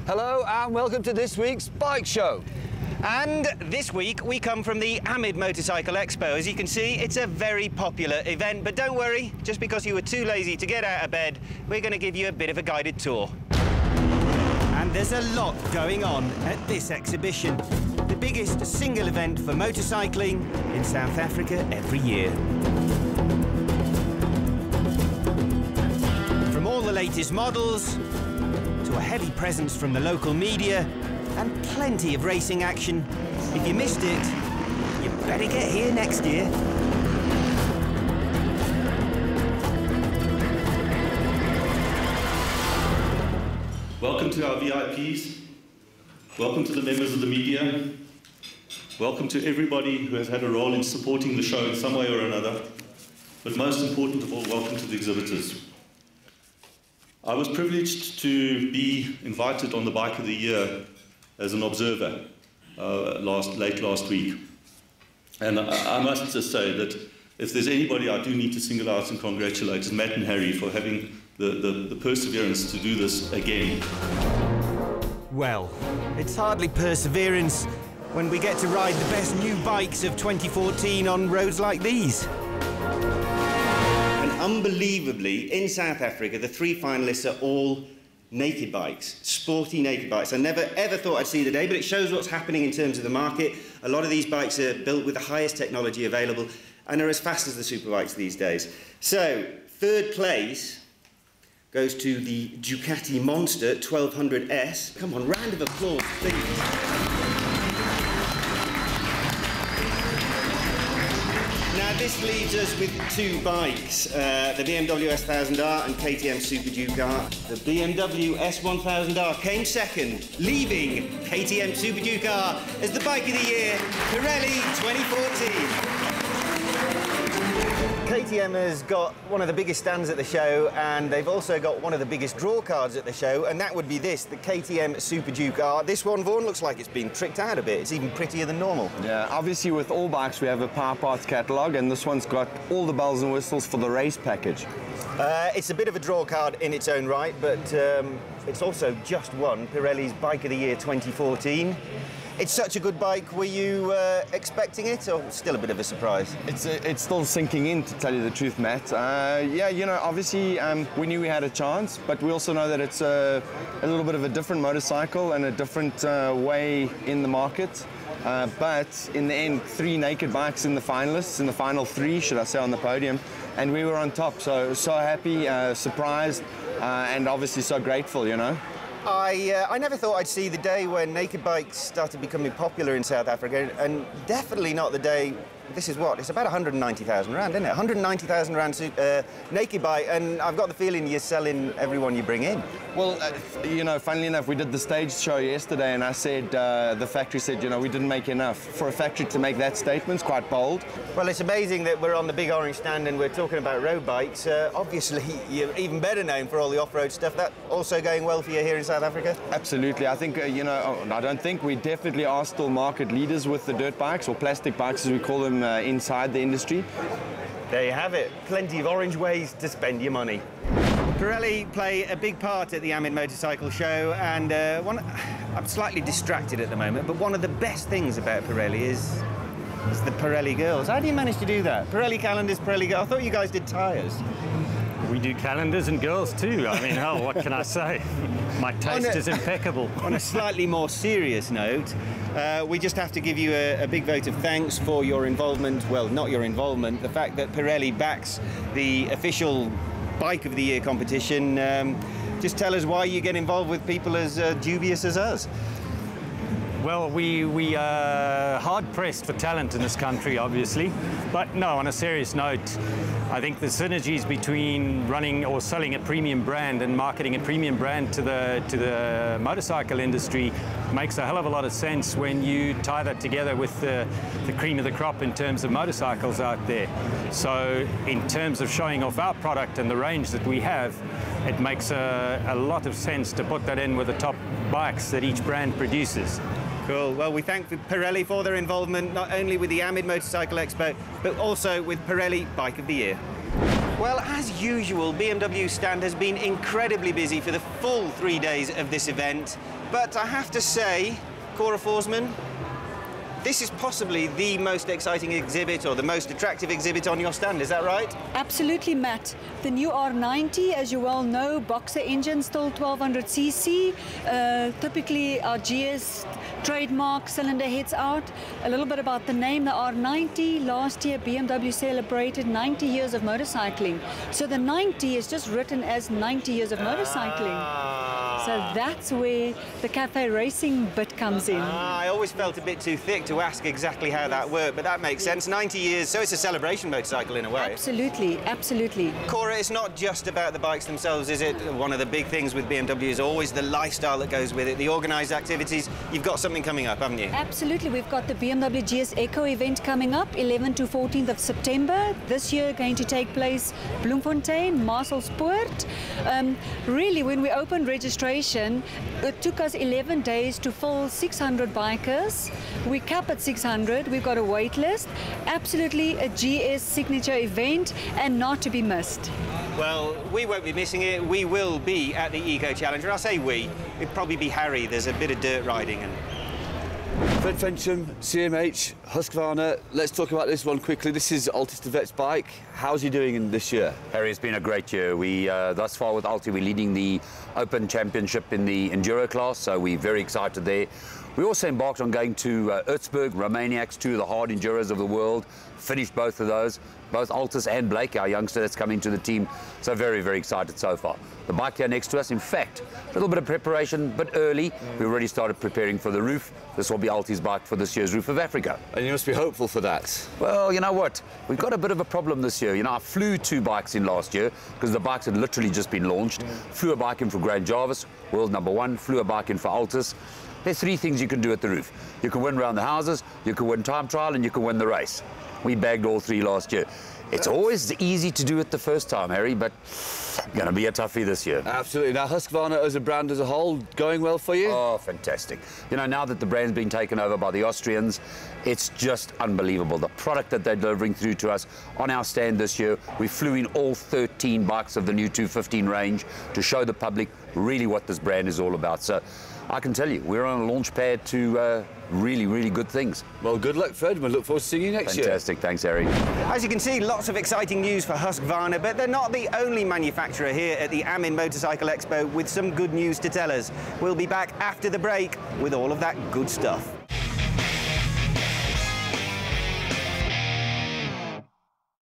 Hello and welcome to this week's bike show. And this week we come from the Amid Motorcycle Expo. As you can see, it's a very popular event, but don't worry, just because you were too lazy to get out of bed, we're going to give you a bit of a guided tour. And there's a lot going on at this exhibition, the biggest single event for motorcycling in South Africa every year. From all the latest models, to a heavy presence from the local media, and plenty of racing action. If you missed it, you better get here next year. Welcome to our VIPs. Welcome to the members of the media. Welcome to everybody who has had a role in supporting the show in some way or another. But most important of all, welcome to the exhibitors. I was privileged to be invited on the Bike of the Year as an observer late last week. And I must just say that if there's anybody I do need to single out and congratulate, it's Matt and Harry for having the perseverance to do this again. Well, it's hardly perseverance when we get to ride the best new bikes of 2014 on roads like these. Unbelievably, in South Africa, the three finalists are all naked bikes, sporty naked bikes. I never ever thought I'd see the day, but it shows what's happening in terms of the market. A lot of these bikes are built with the highest technology available and are as fast as the superbikes these days. So, third place goes to the Ducati Monster 1200S. Come on, round of applause, please. This leaves us with two bikes, the BMW S1000R and KTM Super Duke R. The BMW S1000R came second, leaving KTM Super Duke R as the Bike of the Year, Pirelli 2014. KTM has got one of the biggest stands at the show, and they've also got one of the biggest draw cards at the show, and that would be this, the KTM Super Duke R. This one, Vaughan, looks like it's been tricked out a bit. It's even prettier than normal. Yeah, obviously with all bikes we have a power parts catalogue, and this one's got all the bells and whistles for the race package. It's a bit of a draw card in its own right, but it's also just won Pirelli's Bike of the Year 2014. It's such a good bike. Were you expecting it, or still a bit of a surprise? It's still sinking in, to tell you the truth, Matt. Yeah, you know, obviously we knew we had a chance, but we also know that it's a little bit of a different motorcycle and a different way in the market. But in the end, three naked bikes in the finalists, in the final three, should I say, on the podium, and we were on top. So happy, surprised, and obviously so grateful, you know. I never thought I'd see the day when naked bikes started becoming popular in South Africa, and definitely not the day. This is what? It's about 190,000 rand, isn't it? 190,000 rand naked bike, and I've got the feeling you're selling everyone you bring in. Well, you know, funnily enough, we did the stage show yesterday, and I said, the factory said, you know, we didn't make enough. For a factory to make that statement, it's quite bold. Well, it's amazing that we're on the big orange stand and we're talking about road bikes. Obviously, you're even better known for all the off-road stuff. That also going well for you here in South Africa? Absolutely. I think, you know, I don't think we definitely are still market leaders with the dirt bikes, or plastic bikes as we call them, inside the industry. There you have it. Plenty of orange ways to spend your money. Pirelli play a big part at the Amid Motorcycle Show, and I'm slightly distracted at the moment, but one of the best things about Pirelli is the Pirelli girls. How do you manage to do that? Pirelli calendars, Pirelli girls. I thought you guys did tyres. We do calendars and girls too. I mean, hell, what can I say? My taste is impeccable. On a slightly more serious note, we just have to give you a big vote of thanks for your involvement. Well, not your involvement, the fact that Pirelli backs the official Bike of the Year competition. Just tell us why you get involved with people as dubious as us. Well, we are hard-pressed for talent in this country, obviously. But no, on a serious note, I think the synergies between running or selling a premium brand and marketing a premium brand to the motorcycle industry makes a hell of a lot of sense when you tie that together with the cream of the crop in terms of motorcycles out there. So in terms of showing off our product and the range that we have, it makes a lot of sense to put that in with the top bikes that each brand produces. Cool. Well, we thank Pirelli for their involvement, not only with the Amid Motorcycle Expo, but also with Pirelli Bike of the Year. Well, as usual, BMW stand has been incredibly busy for the full 3 days of this event. But I have to say, CORA FORSSMAN, this is possibly the most exciting exhibit or the most attractive exhibit on your stand, is that right? Absolutely, Matt. The new R90, as you well know, boxer engine, still 1200cc. Typically our GS trademark cylinder heads out. A little bit about the name, the R90. Last year BMW celebrated 90 years of motorcycling. So the 90 is just written as 90 years of motorcycling. So that's where the cafe racing bit comes in. I always felt a bit too thick to ask exactly how that worked, but that makes sense. 90 years, so it's a celebration motorcycle in a way. Absolutely, absolutely. CORA, it's not just about the bikes themselves, is it? One of the big things with BMW is always the lifestyle that goes with it, the organised activities. You've got something coming up, haven't you? Absolutely. We've got the BMW GS Echo event coming up, 11th to 14th of September. This year going to take place Bloemfontein, Marselspoort. Really, when we opened registration, it took us 11 days to fill 600 bikers. We cap at 600. We've got a wait list. Absolutely a GS signature event and not to be missed. Well, we won't be missing it. We will be at the Eco Challenger. I say we. It'd probably be Harry. There's a bit of dirt riding. And FENSHAM, CMH, Husqvarna. Let's talk about this one quickly. This is Altis de Vet's bike. How's he doing in this year? Harry, it's been a great year. We, thus far with Alti, we're leading the Open Championship in the Enduro class, so we're very excited there. We also embarked on going to Erzberg, Romaniacs, two of the hard enduros of the world. Finished both of those, both Altis and Blake, our youngster that's come into the team. So very, very excited so far. The bike here next to us, in fact, a little bit of preparation, but early. We already started preparing for the roof. This will be Alti's bike for this year's Roof of Africa. And you must be hopeful for that. Well, you know what? We've got a bit of a problem this year. You know, I flew 2 bikes in last year because the bikes had literally just been launched. Flew a bike in for Grant Jarvis, world #1. Flew a bike in for Altis. There's 3 things you can do at the roof. You can win around the houses, you can win time trial, and you can win the race. We bagged all 3 last year. It's always easy to do it the first time, Harry, but going to be a toughie this year. Absolutely. Now, Husqvarna as a brand as a whole, going well for you? Oh, fantastic. You know, now that the brand's been taken over by the Austrians, it's just unbelievable. The product that they're delivering through to us on our stand this year, we flew in all 13 bikes of the new 215 range to show the public really what this brand is all about. So I can tell you, we're on a launch pad to really, really good things. Well, good luck, Fred. We look forward to seeing you next year. Fantastic. Thanks, Harry. as you can see, lots of exciting news for Husqvarna, but they're not the only manufacturer here at the Amin Motorcycle Expo with some good news to tell us. We'll be back after the break with all of that good stuff.